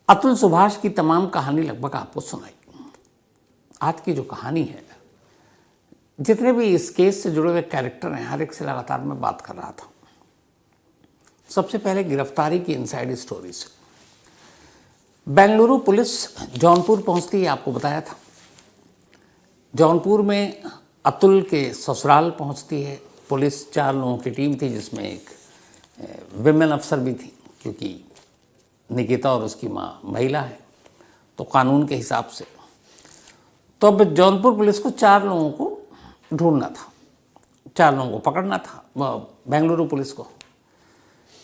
अतुल सुभाष की तमाम कहानी लगभग आपको सुनाई। आज की जो कहानी है, जितने भी इस केस से जुड़े हुए कैरेक्टर हैं, हर एक से लगातार मैं बात कर रहा था। सबसे पहले गिरफ्तारी की इनसाइड स्टोरी से। बेंगलुरु पुलिस जौनपुर पहुंचती है, आपको बताया था। जौनपुर में अतुल के ससुराल पहुंचती है पुलिस। 4 लोगों की टीम थी, जिसमें एक विमेन अफसर भी थी, क्योंकि निकिता और उसकी माँ महिला है, तो कानून के हिसाब से। तो अब जौनपुर पुलिस को 4 लोगों को ढूंढना था, 4 लोगों को पकड़ना था बेंगलुरु पुलिस को।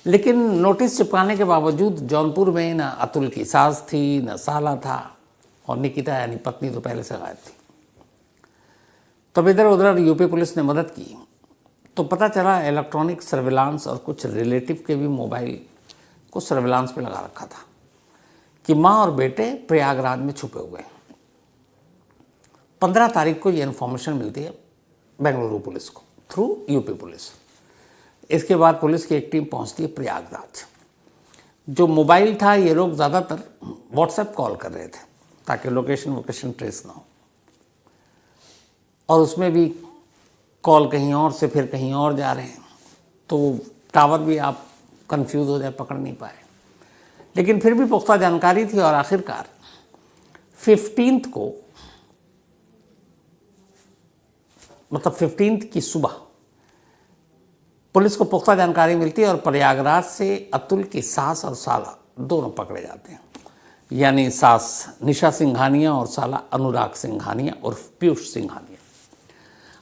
लेकिन नोटिस चिपकाने के बावजूद जौनपुर में ना अतुल की सास थी, ना साला था, और निकिता यानी पत्नी तो पहले से गायब थी। तब इधर उधर यूपी पुलिस ने मदद की, तो पता चला इलेक्ट्रॉनिक सर्विलांस और कुछ रिलेटिव के भी मोबाइल को सर्विलांस पे लगा रखा था कि माँ और बेटे प्रयागराज में छुपे हुए हैं। 15 तारीख को ये इन्फॉर्मेशन मिलती है बेंगलुरु पुलिस को थ्रू यूपी पुलिस। इसके बाद पुलिस की एक टीम पहुंचती है प्रयागराज। जो मोबाइल था, ये लोग ज़्यादातर व्हाट्सएप कॉल कर रहे थे ताकि लोकेशन ट्रेस ना हो, और उसमें भी कॉल कहीं और से फिर कहीं और जा रहे हैं, तो टावर भी आप कंफ्यूज हो जाए, पकड़ नहीं पाए। लेकिन फिर भी पुख्ता जानकारी थी, और आखिरकार 15 को, मतलब 15 की सुबह पुलिस को पुख्ता जानकारी मिलती है, और प्रयागराज से अतुल की सास और साला दोनों पकड़े जाते हैं। यानी सास निशा सिंघानिया और साला अनुराग सिंघानिया और पीयूष सिंघानिया।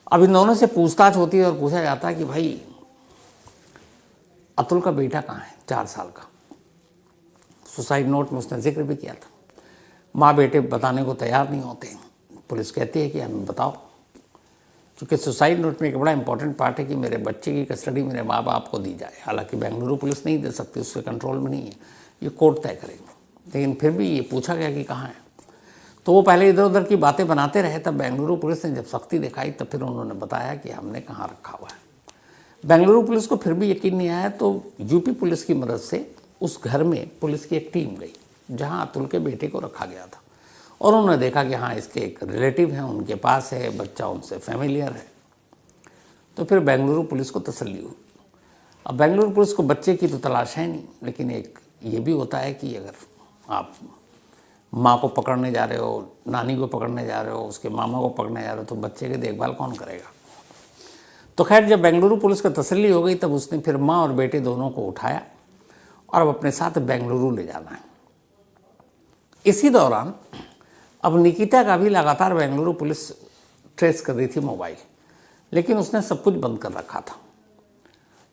अब इन दोनों से पूछताछ होती है और पूछा जाता है कि भाई अतुल का बेटा कहाँ है, 4 साल का। सुसाइड नोट में उसने जिक्र भी किया था। माँ बेटे बताने को तैयार नहीं होते। पुलिस कहती है कि हमें बताओ, क्योंकि सुसाइड नोट में एक बड़ा इंपॉर्टेंट पार्ट है कि मेरे बच्चे की कस्टडी मेरे माँ बाप को दी जाए। हालांकि बेंगलुरु पुलिस नहीं दे सकती, उसके कंट्रोल में नहीं है, ये कोर्ट तय करेगी। लेकिन फिर भी ये पूछा गया कि कहाँ है, तो वो पहले इधर उधर की बातें बनाते रहे। तब बेंगलुरु पुलिस ने जब सख्ती दिखाई, तब फिर उन्होंने बताया कि हमने कहाँ रखा हुआ है। बेंगलुरु पुलिस को फिर भी यकीन नहीं आया, तो यूपी पुलिस की मदद से उस घर में पुलिस की एक टीम गई जहाँ अतुल के बेटे को रखा गया था, और उन्होंने देखा कि हाँ, इसके एक रिलेटिव हैं, उनके पास है, बच्चा उनसे फैमिलियर है। तो फिर बेंगलुरु पुलिस को तसल्ली हुई। अब बेंगलुरु पुलिस को बच्चे की तो तलाश है नहीं, लेकिन एक ये भी होता है कि अगर आप माँ को पकड़ने जा रहे हो, नानी को पकड़ने जा रहे हो, उसके मामा को पकड़ने जा रहे हो, तो बच्चे की देखभाल कौन करेगा। तो खैर, जब बेंगलुरु पुलिस को तसल्ली हो गई, तब उसने फिर माँ और बेटे दोनों को उठाया और अब अपने साथ बेंगलुरु ले जाना है। इसी दौरान अब निकिता का भी लगातार बेंगलुरु पुलिस ट्रेस कर रही थी मोबाइल, लेकिन उसने सब कुछ बंद कर रखा था।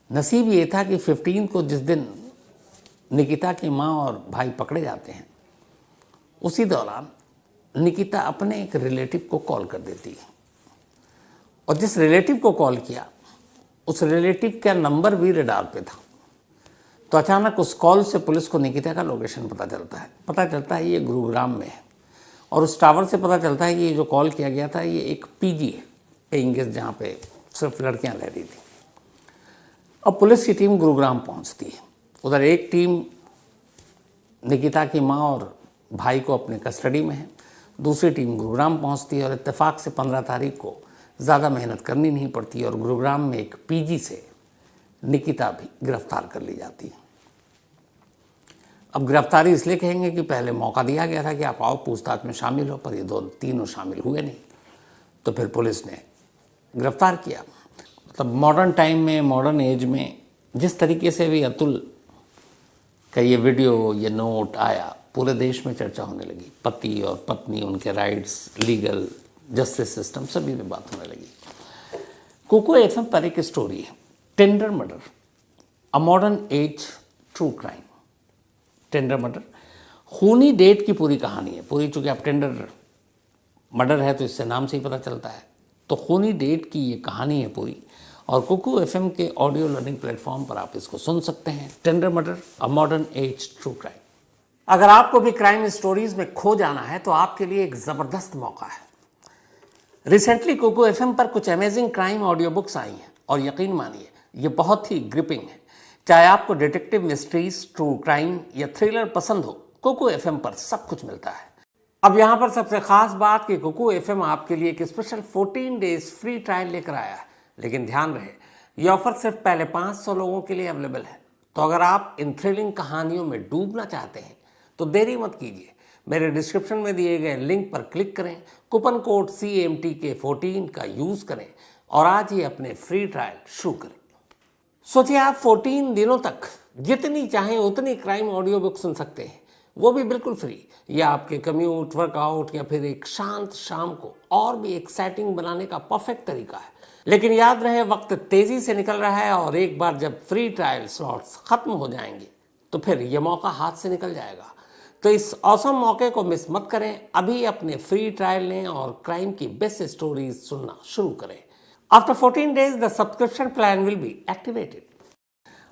नसीब ये था कि 15 को जिस दिन निकिता की माँ और भाई पकड़े जाते हैं, उसी दौरान निकिता अपने एक रिलेटिव को कॉल कर देती है, और जिस रिलेटिव को कॉल किया, उस रिलेटिव का नंबर भी रडार पे था। तो अचानक उस कॉल से पुलिस को निकिता का लोकेशन पता चलता है ये गुरुग्राम में है, और उस टावर से पता चलता है कि ये जो कॉल किया गया था, ये एक पीजी है, पेइंग गेस्ट, जहाँ पे सिर्फ लड़कियां रह रही थी। अब पुलिस की टीम गुरुग्राम पहुंचती है। उधर एक टीम निकिता की माँ और भाई को अपने कस्टडी में है, दूसरी टीम गुरुग्राम पहुंचती है, और इत्तेफाक से 15 तारीख को ज़्यादा मेहनत करनी नहीं पड़ती, और गुरुग्राम में एक पीजी से निकिता भी गिरफ्तार कर ली जाती है। अब गिरफ्तारी इसलिए कहेंगे कि पहले मौका दिया गया था कि आप आओ, पूछताछ में शामिल हो, पर ये तीनों शामिल हुए नहीं, तो फिर पुलिस ने गिरफ्तार किया। मतलब मॉडर्न टाइम में, मॉडर्न एज में जिस तरीके से भी अतुल का ये वीडियो, ये नोट आया, पूरे देश में चर्चा होने लगी। पति और पत्नी, उनके राइट्स, लीगल, जस्टिस सिस्टम, सभी में बात होने लगी। कोको एफएम पर एक स्टोरी है, tender murder, a modern age true crime. Tender murder, खूनी डेट की पूरी कहानी है। पूरी, चूँकि आप टेंडर मर्डर है तो इससे नाम से ही पता चलता है, तो खूनी डेट की ये कहानी है पूरी, और कुकू एफएम के ऑडियो लर्निंग प्लेटफॉर्म पर आप इसको सुन सकते हैं। Tender murder, a modern age true crime. अगर आपको भी क्राइम स्टोरीज में खो जाना है, तो आपके लिए एक ज़बरदस्त मौका है। रिसेंटली कुकू एफएम पर कुछ amazing crime audio books I हैं, और यकीन मानिए ये बहुत ही ग्रिपिंग है। चाहे आपको डिटेक्टिव मिस्ट्रीज, ट्रू क्राइम या थ्रिलर पसंद हो, कुकू एफएम पर सब कुछ मिलता है। अब यहाँ पर सबसे खास बात कि कुकू एफएम आपके लिए एक स्पेशल 14 डेज फ्री ट्रायल लेकर आया है। लेकिन ध्यान रहे, ये ऑफर सिर्फ पहले 500 लोगों के लिए अवेलेबल है। तो अगर आप इन थ्रिलिंग कहानियों में डूबना चाहते हैं तो देरी मत कीजिए, मेरे डिस्क्रिप्शन में दिए गए लिंक पर क्लिक करें, कूपन कोड CMTK14 का यूज करें और आज ही अपने फ्री ट्रायल शुरू करें। सोचिए, आप 14 दिनों तक जितनी चाहें उतनी क्राइम ऑडियो बुक सुन सकते हैं, वो भी बिल्कुल फ्री। या आपके कम्यूट, वर्कआउट या फिर एक शांत शाम को और भी एक्साइटिंग बनाने का परफेक्ट तरीका है। लेकिन याद रहे, वक्त तेजी से निकल रहा है और एक बार जब फ्री ट्रायल स्लॉट्स खत्म हो जाएंगे तो फिर यह मौका हाथ से निकल जाएगा। तो इस ऑसम मौके को मिस मत करें, अभी अपने फ्री ट्रायल लें और क्राइम की बेस्ट स्टोरीज सुनना शुरू करें। After 14 days the subscription plan will be activated.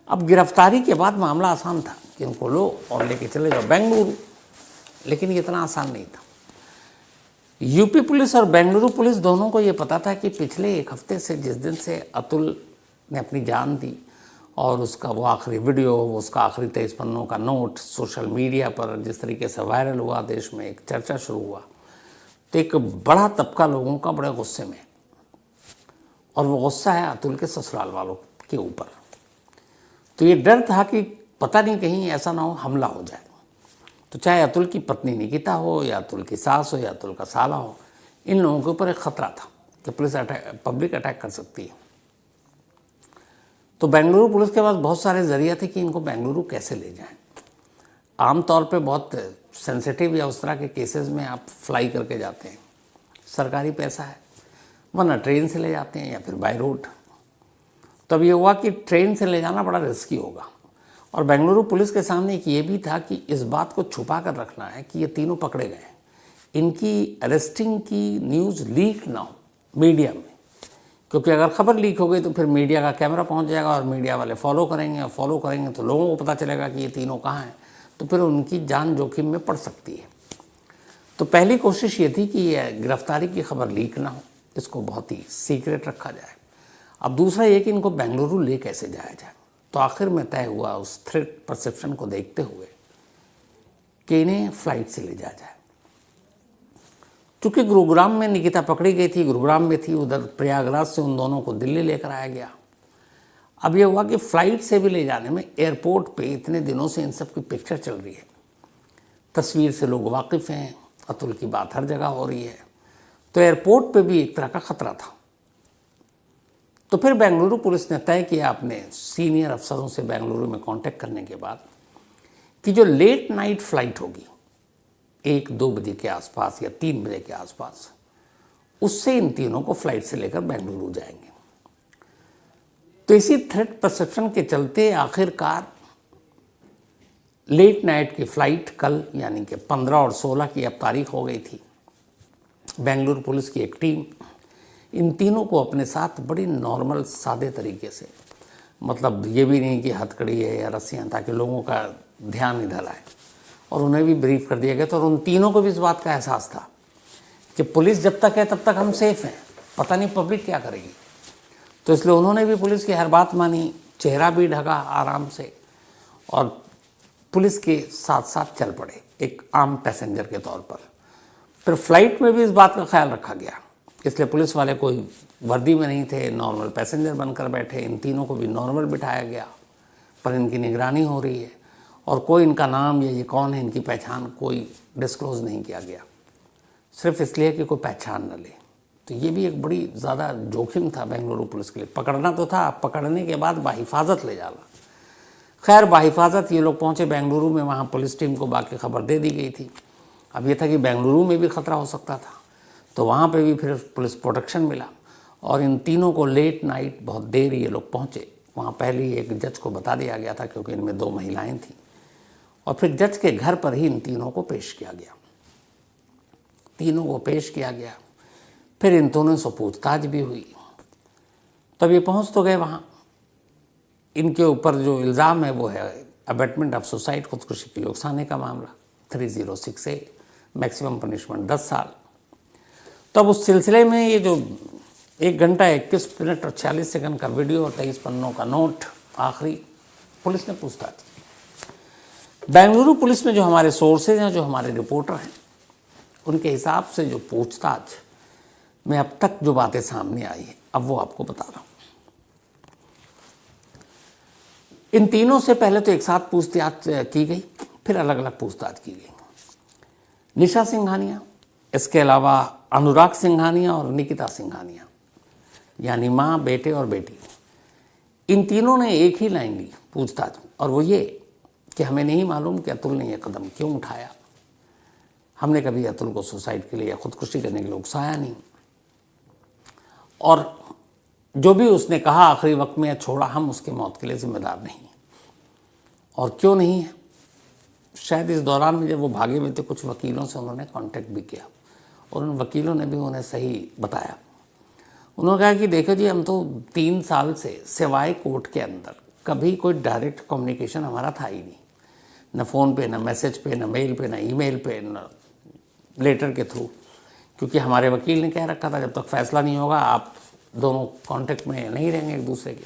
अब गिरफ्तारी के बाद मामला आसान था कि उनको लो और लेके चले जाओ बेंगलुरु, लेकिन ये इतना आसान नहीं था। यूपी पुलिस और बेंगलुरु पुलिस दोनों को ये पता था कि पिछले एक हफ्ते से, जिस दिन से अतुल ने अपनी जान दी और उसका वो आखिरी वीडियो, उसका आखिरी 23 पन्नों का नोट सोशल मीडिया पर जिस तरीके से वायरल हुआ, देश में एक चर्चा शुरू हुआ, तो एक बड़ा तबका लोगों का बड़े गुस्से में, और वो गुस्सा है अतुल के ससुराल वालों के ऊपर। तो ये डर था कि पता नहीं कहीं ऐसा ना हो हमला हो जाए। तो चाहे अतुल की पत्नी निकिता हो या अतुल की सास हो या अतुल का साला हो, इन लोगों के ऊपर एक खतरा था कि पब्लिक अटैक कर सकती है। तो बेंगलुरु पुलिस के पास बहुत सारे जरिए थे कि इनको बेंगलुरु कैसे ले जाएं। आमतौर पे बहुत सेंसिटिव या उस तरह के केसेस में आप फ्लाई करके जाते हैं, सरकारी पैसा है, वरना ट्रेन से ले जाते हैं या फिर बाय रोड। तब ये हुआ कि ट्रेन से ले जाना बड़ा रिस्की होगा, और बेंगलुरु पुलिस के सामने एक ये भी था कि इस बात को छुपा कर रखना है कि ये तीनों पकड़े गए, इनकी अरेस्टिंग की न्यूज़ लीक ना हो मीडिया में, क्योंकि अगर खबर लीक हो गई तो फिर मीडिया का कैमरा पहुंच जाएगा और मीडिया वाले फॉलो करेंगे, और फॉलो करेंगे तो लोगों को पता चलेगा कि ये तीनों कहाँ हैं, तो फिर उनकी जान जोखिम में पड़ सकती है। तो पहली कोशिश ये थी कि ये गिरफ्तारी की खबर लीक ना हो, इसको बहुत ही सीक्रेट रखा जाए। अब दूसरा ये कि इनको बेंगलुरु ले कैसे जाया जाए। तो आखिर में तय हुआ उस थ्रेट परसेप्शन को देखते हुए कि इन्हें फ्लाइट से ले जाया जाए। चूँकि गुरुग्राम में निकिता पकड़ी गई थी, गुरुग्राम में थी, उधर प्रयागराज से उन दोनों को दिल्ली लेकर आया गया। अब ये हुआ कि फ़्लाइट से भी ले जाने में एयरपोर्ट पे इतने दिनों से इन सब की पिक्चर चल रही है, तस्वीर से लोग वाकिफ़ हैं, अतुल की बात हर जगह हो रही है, तो एयरपोर्ट पे भी एक तरह का ख़तरा था। तो फिर बेंगलुरु पुलिस ने तय किया अपने सीनियर अफसरों से बेंगलुरु में कांटेक्ट करने के बाद कि जो लेट नाइट फ़्लाइट होगी 1-2 बजे के आसपास या 3 बजे के आसपास, उससे इन तीनों को फ्लाइट से लेकर बेंगलुरु जाएंगे। तो इसी थ्रेट परसेप्शन के चलते आखिरकार लेट नाइट की फ़्लाइट कल, यानी कि 15 और 16 की अब तारीख हो गई थी, बेंगलुरु पुलिस की एक टीम इन तीनों को अपने साथ बड़ी नॉर्मल सादे तरीके से, मतलब ये भी नहीं कि हथकड़ी है या रस्सियाँ, ताकि लोगों का ध्यान इधर आए, और उन्हें भी ब्रीफ कर दिया गया था। और उन तीनों को भी इस बात का एहसास था कि पुलिस जब तक है तब तक हम सेफ़ हैं, पता नहीं पब्लिक क्या करेगी। तो इसलिए उन्होंने भी पुलिस की हर बात मानी, चेहरा भी ढका आराम से, और पुलिस के साथ साथ चल पड़े एक आम पैसेंजर के तौर पर। फिर फ्लाइट में भी इस बात का ख्याल रखा गया, इसलिए पुलिस वाले कोई वर्दी में नहीं थे, नॉर्मल पैसेंजर बनकर बैठे। इन तीनों को भी नॉर्मल बिठाया गया, पर इनकी निगरानी हो रही है, और कोई इनका नाम या ये कौन है, इनकी पहचान कोई डिस्क्लोज़ नहीं किया गया, सिर्फ इसलिए कि कोई पहचान न ले। तो ये भी एक बड़ी ज़्यादा जोखिम था बेंगलुरु पुलिस के लिए। पकड़ना तो था, पकड़ने के बाद बाहिफाजत ले जाना। खैर बाहिफाजत ये लोग पहुँचे बेंगलुरु में, वहाँ पुलिस टीम को बाकी खबर दे दी गई थी। अब ये था कि बेंगलुरु में भी ख़तरा हो सकता था, तो वहाँ पे भी फिर पुलिस प्रोटेक्शन मिला, और इन तीनों को लेट नाइट बहुत देर ये लोग पहुँचे। वहाँ पहले ही एक जज को बता दिया गया था, क्योंकि इनमें 2 महिलाएं थीं, और फिर जज के घर पर ही इन तीनों को पेश किया गया। तीनों को पेश किया गया, फिर इन दोनों से पूछताछ भी हुई। तब ये पहुँच तो गए वहाँ। इनके ऊपर जो इल्ज़ाम है वो है अबेटमेंट ऑफ सुसाइड, खुदकुशी के लिए उकसाने का मामला 3068, मैक्सिमम पनिशमेंट 10 साल। तब उस सिलसिले में ये जो 1 घंटा 21 मिनट और 46 सेकंड का वीडियो और 23 पन्नों का नोट आखिरी, पुलिस ने पूछताछ की। बेंगलुरु पुलिस में जो हमारे सोर्सेज हैं, जो हमारे रिपोर्टर हैं, उनके हिसाब से जो पूछताछ में अब तक जो बातें सामने आई है, अब वो आपको बता रहा हूं। इन तीनों से पहले तो एक साथ पूछताछ की गई, फिर अलग अलग पूछताछ की गई। निशा सिंघानिया, इसके अलावा अनुराग सिंघानिया और निकिता सिंघानिया, यानी माँ, बेटे और बेटी, इन तीनों ने एक ही लाइन ली पूछताछ में, और वो ये कि हमें नहीं मालूम कि अतुल ने यह कदम क्यों उठाया। हमने कभी अतुल को सुसाइड के लिए या खुदकुशी करने के लिए उकसाया नहीं, और जो भी उसने कहा आखिरी वक्त में या छोड़ा, हम उसके मौत के लिए जिम्मेदार नहीं हैं। और क्यों नहीं है? शायद इस दौरान में जब वो भागे हुए थे, कुछ वकीलों से उन्होंने कांटेक्ट भी किया, और उन वकीलों ने भी उन्हें सही बताया। उन्होंने कहा कि देखो जी, हम तो 3 साल से सिवाय कोर्ट के अंदर कभी कोई डायरेक्ट कम्युनिकेशन हमारा था ही नहीं, न फ़ोन पे, न मैसेज पे, न मेल पे, न ईमेल पे, न लेटर के थ्रू, क्योंकि हमारे वकील ने कह रखा था जब तक फैसला नहीं होगा आप दोनों कांटेक्ट में नहीं रहेंगे एक दूसरे के।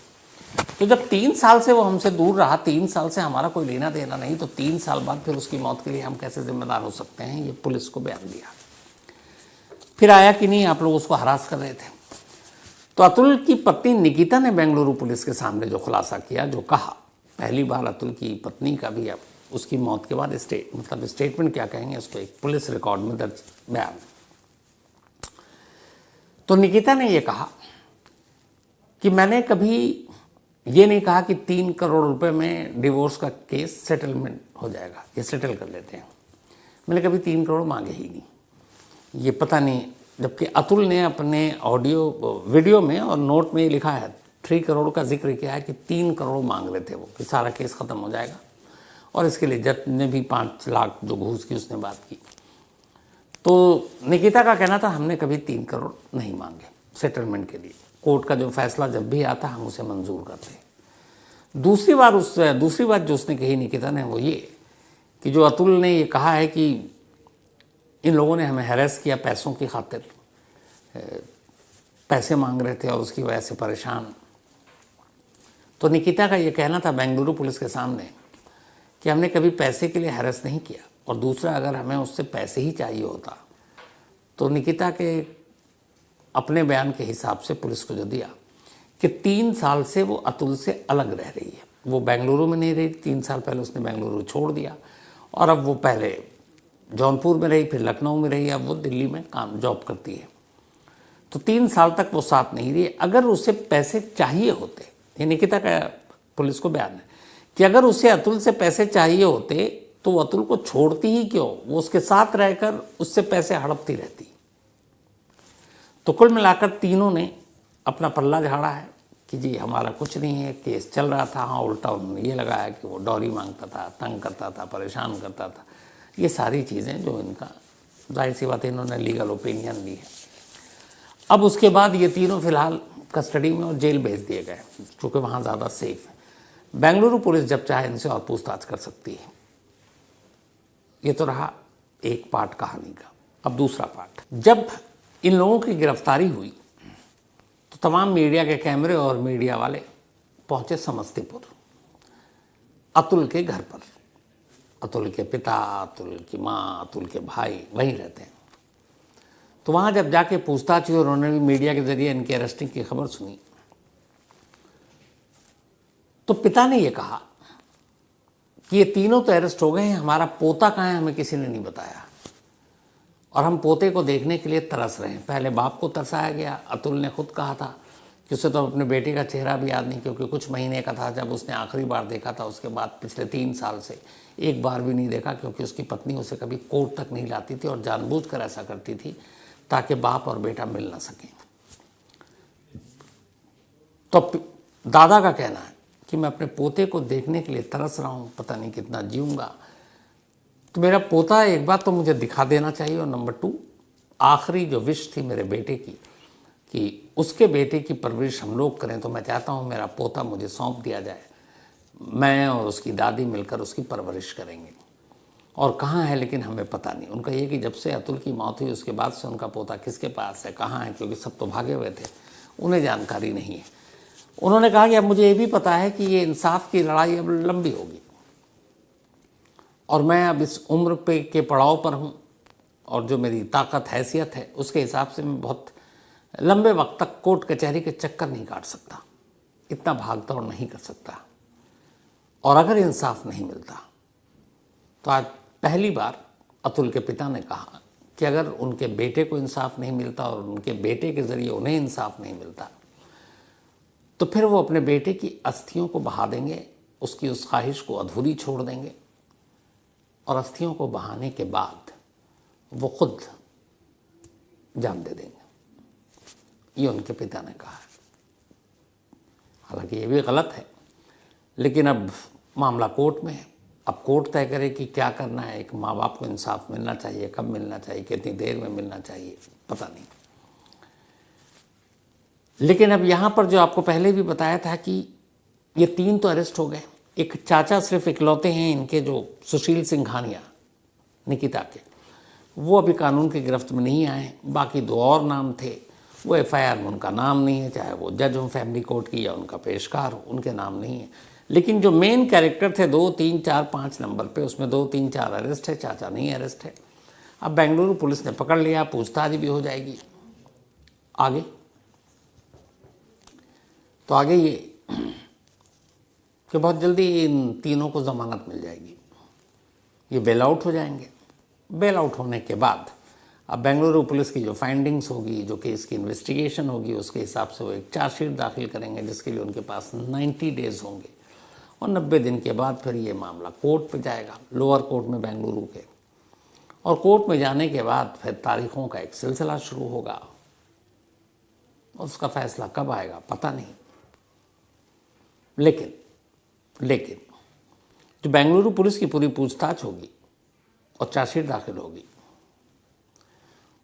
तो जब 3 साल से वो हमसे दूर रहा, 3 साल से हमारा कोई लेना देना नहीं, तो 3 साल बाद फिर उसकी मौत के लिए हम कैसे जिम्मेदार हो सकते हैं? ये पुलिस को बयान दिया। फिर आया कि नहीं, आप लोग उसको हरास कर रहे थे। तो अतुल की पत्नी निकिता ने बेंगलुरु पुलिस के सामने जो खुलासा किया, जो कहा, पहली बार अतुल की पत्नी का भी अब उसकी मौत के बाद स्टेटमेंट क्या कहेंगे उसको, एक पुलिस रिकॉर्ड में दर्ज बयान। तो निकिता ने यह कहा कि मैंने कभी ये नहीं कहा कि 3 करोड़ रुपए में डिवोर्स का केस सेटलमेंट हो जाएगा, ये सेटल कर लेते हैं। मैंने कभी 3 करोड़ मांगे ही नहीं, ये पता नहीं। जबकि अतुल ने अपने वीडियो में और नोट में ये लिखा है, 3 करोड़ का जिक्र किया है कि 3 करोड़ मांग रहे थे वो, कि सारा केस ख़त्म हो जाएगा, और इसके लिए जज ने भी 5 लाख जो घूस की उसने बात की। तो निकिता का कहना था हमने कभी 3 करोड़ नहीं मांगे सेटलमेंट के लिए, कोर्ट का जो फैसला जब भी आता हम उसे मंजूर करते हैं। दूसरी बात जो उसने कही निकिता ने, वो ये कि जो अतुल ने ये कहा है कि इन लोगों ने हमें हैरेस किया पैसों की खातिर, पैसे मांग रहे थे और उसकी वजह से परेशान। तो निकिता का ये कहना था बेंगलुरु पुलिस के सामने कि हमने कभी पैसे के लिए हैरेस नहीं किया, और दूसरा अगर हमें उससे पैसे ही चाहिए होता तो निकिता के अपने बयान के हिसाब से पुलिस को जो दिया कि 3 साल से वो अतुल से अलग रह रही है, वो बेंगलुरु में नहीं रही। 3 साल पहले उसने बेंगलुरु छोड़ दिया, और अब वो पहले जौनपुर में रही, फिर लखनऊ में रही, अब वो दिल्ली में जॉब करती है। तो 3 साल तक वो साथ नहीं रही। अगर उसे पैसे चाहिए होते, ये निकिता का पुलिस को बयान है कि अगर उसे अतुल से पैसे चाहिए होते तो वो अतुल को छोड़ती ही क्यों, वो उसके साथ रहकर उससे पैसे हड़पती रहती। तो कुल मिलाकर तीनों ने अपना पल्ला झाड़ा है कि जी हमारा कुछ नहीं है, केस चल रहा था। हाँ, उल्टा उन्होंने ये लगाया कि वो डॉरी मांगता था, तंग करता था, परेशान करता था। ये सारी चीज़ें जो इनका, जाहिर सी बात है, इन्होंने लीगल ओपिनियन ली है। अब उसके बाद ये तीनों फिलहाल कस्टडी में और जेल भेज दिए गए, क्योंकि वहाँ ज़्यादा सेफ है। बेंगलुरु पुलिस जब चाहे इनसे और पूछताछ कर सकती है। ये तो रहा एक पार्ट कहानी का। अब दूसरा पार्ट, जब इन लोगों की गिरफ्तारी हुई तो तमाम मीडिया के कैमरे और मीडिया वाले पहुंचे समस्तीपुर, अतुल के घर पर। अतुल के पिता, अतुल की माँ, अतुल के भाई वहीं रहते हैं। तो वहाँ जब जाके पूछताछ हुई और उन्होंने भी मीडिया के जरिए इनके अरेस्टिंग की खबर सुनी, तो पिता ने ये कहा कि ये तीनों तो अरेस्ट हो गए हैं, हमारा पोता कहाँ है हमें किसी ने नहीं बताया, और हम पोते को देखने के लिए तरस रहे हैं। पहले बाप को तरसाया गया, अतुल ने खुद कहा था कि उसे तो अपने बेटे का चेहरा भी याद नहीं, क्योंकि कुछ महीने का था जब उसने आखिरी बार देखा था। उसके बाद पिछले 3 साल से एक बार भी नहीं देखा, क्योंकि उसकी पत्नी उसे कभी कोर्ट तक नहीं लाती थी और जानबूझकर ऐसा करती थी ताकि बाप और बेटा मिल ना सकें। तो दादा का कहना है कि मैं अपने पोते को देखने के लिए तरस रहा हूँ, पता नहीं कितना जीऊँगा। तो मेरा पोता एक बात तो मुझे दिखा देना चाहिए, और नंबर 2 आखिरी जो विश थी मेरे बेटे की कि उसके बेटे की परवरिश हम लोग करें, तो मैं चाहता हूँ मेरा पोता मुझे सौंप दिया जाए, मैं और उसकी दादी मिलकर उसकी परवरिश करेंगे। और कहाँ है लेकिन हमें पता नहीं। उनका ये कि जब से अतुल की मौत हुई उसके बाद से उनका पोता किसके पास है, कहाँ है, क्योंकि सब तो भागे हुए थे, उन्हें जानकारी नहीं है। उन्होंने कहा कि अब मुझे ये भी पता है कि ये इंसाफ की लड़ाई अब लंबी होगी, और मैं अब इस उम्र पे के पड़ाव पर हूँ और जो मेरी ताकत हैसियत है उसके हिसाब से मैं बहुत लंबे वक्त तक कोर्ट कचहरी के चक्कर नहीं काट सकता, इतना भाग दौड़ नहीं कर सकता। और अगर इंसाफ नहीं मिलता तो आज पहली बार अतुल के पिता ने कहा कि अगर उनके बेटे को इंसाफ नहीं मिलता और उनके बेटे के ज़रिए उन्हें इंसाफ नहीं मिलता तो फिर वो अपने बेटे की अस्थियों को बहा देंगे, उसकी उस ख्वाहिश को अधूरी छोड़ देंगे और अस्थियों को बहाने के बाद वो खुद जान दे देंगे। ये उनके पिता ने कहा है। हालांकि ये भी गलत है, लेकिन अब मामला कोर्ट में है। अब कोर्ट तय करे कि क्या करना है। एक माँ बाप को इंसाफ मिलना चाहिए, कब मिलना चाहिए, कितनी देर में मिलना चाहिए, पता नहीं। लेकिन अब यहाँ पर जो आपको पहले भी बताया था कि ये 3 तो अरेस्ट हो गए, एक चाचा सिर्फ इकलौते हैं इनके, जो सुशील सिंघानिया निकिता के, वो अभी कानून की गिरफ्त में नहीं आए। बाकी 2 और नाम थे, वो एफआईआर में उनका नाम नहीं है, चाहे वो जज हो फैमिली कोर्ट की या उनका पेशकार हो, उनके नाम नहीं है। लेकिन जो मेन कैरेक्टर थे 2, 3, 4, 5 नंबर पे, उसमें 2, 3, 4 अरेस्ट है, चाचा नहीं अरेस्ट है। अब बेंगलुरु पुलिस ने पकड़ लिया, पूछताछ भी हो जाएगी। आगे तो आगे ये कि बहुत जल्दी इन तीनों को ज़मानत मिल जाएगी, ये बेल आउट हो जाएंगे। बेल आउट होने के बाद अब बेंगलुरु पुलिस की जो फाइंडिंग्स होगी, जो केस की इन्वेस्टिगेशन होगी, उसके हिसाब से वो एक चार्जशीट दाखिल करेंगे, जिसके लिए उनके पास 90 डेज़ होंगे और 90 दिन के बाद फिर ये मामला कोर्ट पे जाएगा, लोअर कोर्ट में बेंगलुरु के। और कोर्ट में जाने के बाद फिर तारीखों का एक सिलसिला शुरू होगा। उसका फैसला कब आएगा पता नहीं। लेकिन जो बेंगलुरु पुलिस की पूरी पूछताछ होगी और चार्जशीट दाखिल होगी,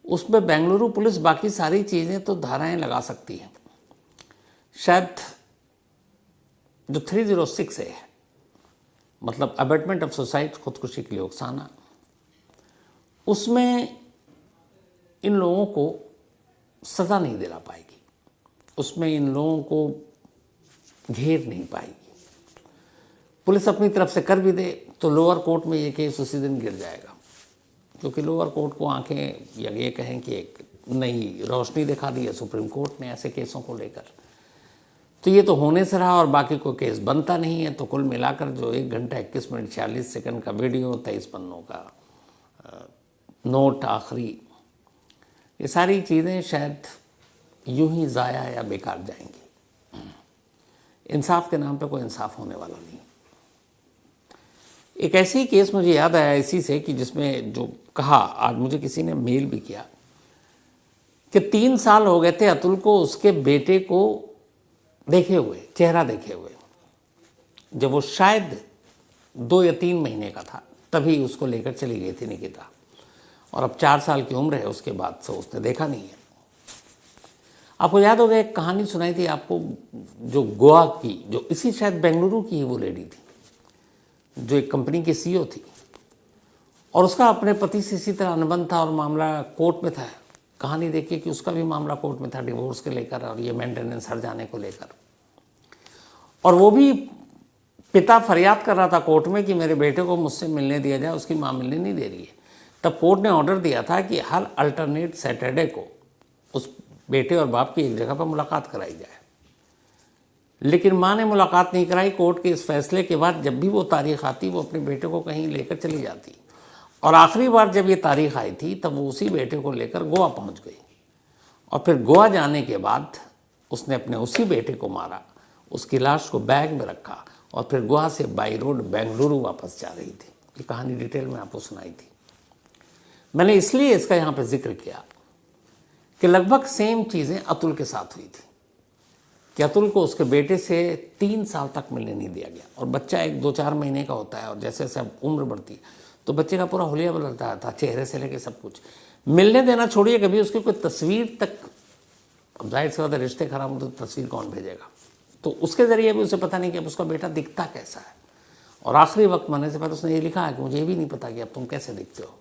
उसमें बेंगलुरु पुलिस बाकी सारी चीज़ें तो धाराएं लगा सकती है। शायद जो 306 है, मतलब अबेटमेंट ऑफ सुसाइड, खुदकुशी के लिए उकसाना, उसमें इन लोगों को सज़ा नहीं दिला पाएगी, उसमें इन लोगों को घेर नहीं पाएगी। पुलिस अपनी तरफ से कर भी दे तो लोअर कोर्ट में ये केस उसी दिन गिर जाएगा, क्योंकि लोअर कोर्ट को आंखें या ये कहें कि एक नई रोशनी दिखा दी है सुप्रीम कोर्ट ने ऐसे केसों को लेकर। तो ये तो होने से रहा और बाकी कोई केस बनता नहीं है। तो कुल मिलाकर जो 1 घंटा 21 मिनट 46 सेकंड का वीडियो, 23 पन्नों का नोट आखिरी, ये सारी चीज़ें शायद यूं ही ज़ाया या बेकार जाएंगी। इंसाफ के नाम पे कोई इंसाफ होने वाला नहीं। एक ऐसे ही केस मुझे याद आया इसी से कि जिसमें जो कहा, आज मुझे किसी ने मेल भी किया कि 3 साल हो गए थे अतुल को उसके बेटे को देखे हुए, चेहरा देखे हुए। जब वो शायद 2 या 3 महीने का था तभी उसको लेकर चली गई थी निकिता, और अब 4 साल की उम्र है, उसके बाद से उसने देखा नहीं है। आपको याद होगा एक कहानी सुनाई थी आपको, जो गोवा की, जो इसी शायद बेंगलुरु की ही वो लेडी थी, जो एक कंपनी की सीईओ थी, और उसका अपने पति से इसी तरह अनुबंध था और मामला कोर्ट में था। कहानी देखिए कि उसका भी मामला कोर्ट में था, डिवोर्स के लेकर और ये मेंटेनेंस हट जाने को लेकर। और वो भी पिता फरियाद कर रहा था कोर्ट में कि मेरे बेटे को मुझसे मिलने दिया जाए, उसकी माँ मिलने नहीं दे रही है। तब कोर्ट ने ऑर्डर दिया था कि हर अल्टरनेट सैटरडे को उस बेटे और बाप की एक जगह पर मुलाकात कराई जाए। लेकिन माँ ने मुलाकात नहीं कराई। कोर्ट के इस फैसले के बाद जब भी वो तारीख आती वो अपने बेटे को कहीं लेकर चली जाती, और आखिरी बार जब ये तारीख आई थी तब वो उसी बेटे को लेकर गोवा पहुंच गई। और फिर गोवा जाने के बाद उसने अपने उसी बेटे को मारा, उसकी लाश को बैग में रखा और फिर गोवा से बाई रोड बेंगलुरु वापस जा रही थी। ये कहानी डिटेल में आपको सुनाई थी। मैंने इसलिए इसका यहाँ पर जिक्र किया कि लगभग सेम चीज़ें अतुल के साथ हुई थी कि अतुल को उसके बेटे से 3 साल तक मिलने नहीं दिया गया। और बच्चा 1-2-4 महीने का होता है और जैसे जैसे उम्र बढ़ती है तो बच्चे का पूरा हुलिया बदलता था, चेहरे से लेकर सब कुछ। मिलने देना छोड़िए, कभी उसकी कोई तस्वीर तक, अब जाहिर सी बात है रिश्ते खराब हो तो तस्वीर कौन भेजेगा। तो उसके ज़रिए भी उसे पता नहीं कि अब उसका बेटा दिखता कैसा है। और आखिरी वक्त मरने से पहले उसने ये लिखा है कि मुझे ये भी नहीं पता कि अब तुम कैसे दिखते हो।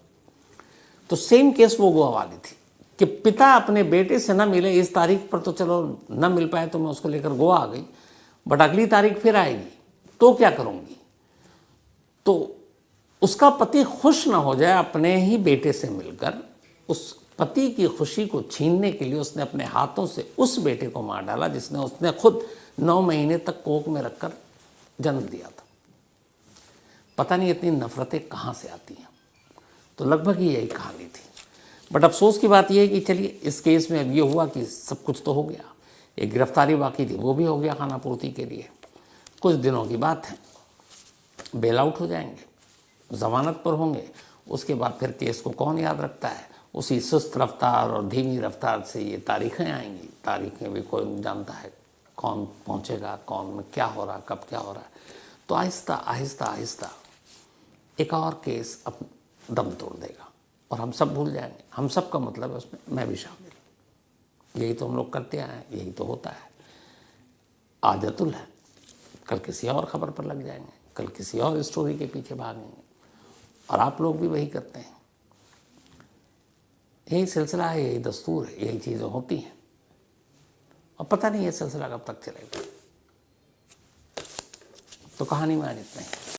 तो सेम केस वो गोवा वाली थी कि पिता अपने बेटे से न मिले इस तारीख पर, तो चलो न मिल पाए तो मैं उसको लेकर गोवा आ गई, बट अगली तारीख फिर आएगी तो क्या करूँगी। तो उसका पति खुश ना हो जाए अपने ही बेटे से मिलकर, उस पति की खुशी को छीनने के लिए उसने अपने हाथों से उस बेटे को मार डाला जिसने उसने खुद 9 महीने तक कोख में रखकर जन्म दिया था। पता नहीं इतनी नफरतें कहाँ से आती हैं। तो लगभग ही यही कहानी थी। बट अफसोस की बात यह है कि चलिए इस केस में अब ये हुआ कि सब कुछ तो हो गया, एक गिरफ्तारी बाकी थी वो भी हो गया खाना पूर्ति के लिए। कुछ दिनों की बात है, बेल आउट हो जाएंगे, जमानत पर होंगे। उसके बाद फिर केस को कौन याद रखता है। उसी सुस्त रफ्तार और धीमी रफ्तार से ये तारीखें आएंगी। तारीखें भी कोई नहीं जानता है कौन पहुंचेगा, कौन में क्या हो रहा, कब क्या हो रहा है। तो आहिस्ता आहिस्ता आहिस्ता एक और केस अब दम तोड़ देगा और हम सब भूल जाएंगे। हम सब का मतलब है उसमें मैं भी शामिल। यही तो हम लोग करते आए हैं, यही तो होता है, आदतुल है। कल किसी और खबर पर लग जाएंगे, कल किसी और स्टोरी के पीछे भागेंगे, और आप लोग भी वही करते हैं। यही सिलसिला है, यही दस्तूर है, यही चीज़ें होती हैं और पता नहीं ये सिलसिला कब तक चलेगा। तो कहानी में आज इतना ही।